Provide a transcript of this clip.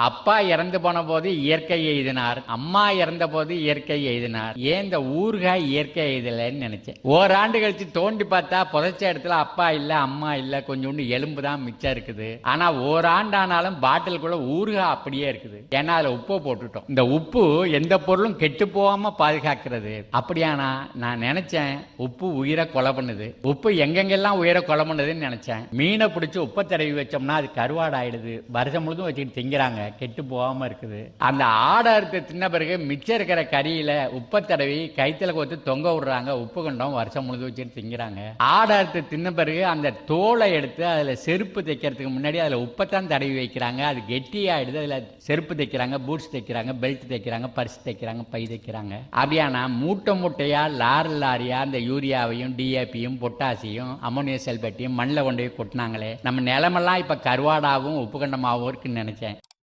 அப்பா இறந்து போன போது இயற்கை எய்தினார், அம்மா இறந்த போது இயற்கை எய்தினார், ஏன் இந்த ஊறுகாய் இயற்கை எய்தலைன்னு நினைச்சேன். ஓராண்டு கழிச்சு தோண்டி பார்த்தா புதைச்ச இடத்துல அப்பா இல்ல, அம்மா இல்ல, கொஞ்சோண்டு எலும்பு தான் மிச்சம் இருக்குது. ஆனா ஓராண்டு ஆனாலும் பாட்டிலுக்குள்ள ஊறுகாய் அப்படியே இருக்குது. ஏன்னா அதுல உப்பு போட்டுட்டோம். இந்த உப்பு எந்த பொருளும் கெட்டு போகாம பாதுகாக்கிறது. அப்படியானா நான் நினைச்சேன் உப்பு உயிரை கொலை பண்ணுது. உப்பு எங்கெங்கெல்லாம் உயிரை கொலை பண்ணுதுன்னு நினைச்சேன். மீனை பிடிச்சி உப்பை தடவி வச்சோம்னா அது கருவாடு ஆயிடுது. வருஷம் முழுதும் வச்சுக்கிட்டு திங்கிறாங்க, கெட்டு போகாம இருக்குது. அந்த ஆடை அறுத்து தின்ன பிறகு மிச்சம் இருக்கிற கறியில உப்பை தடவி கைத்துல கோத்து தொங்க விடுறாங்க. உப்பு கண்டம் வருஷம் முழுது வச்சுட்டு திங்கிறாங்க. ஆடை அறுத்து தின்ன பிறகு அந்த தோலை எடுத்து அதுல செருப்பு தைக்கிறதுக்கு முன்னாடி அதுல உப்பைத்தான் தடவி வைக்கிறாங்க. அது கெட்டியாயிடுது. அதுல செருப்பு தைக்கிறாங்க, பூட்ஸ் தைக்கிறாங்க, பெல்ட் தைக்கிறாங்க, பர்ஸ் தைக்கிறாங்க, பை தைக்கிறாங்க. அப்படியானா மூட்டை மூட்டையா லாரி லாரியா அந்த யூரியாவையும் டிஏபியும் பொட்டாசியும் அமோனியம் சல்பேட்டையும் மண்ணில் கொண்டு போய் கொட்டினாங்களே. நம்ம நிலமெல்லாம் இப்ப கருவாடாவும் உப்பு கண்டமாகவும் இருக்குன்னு நினைச்சேன்.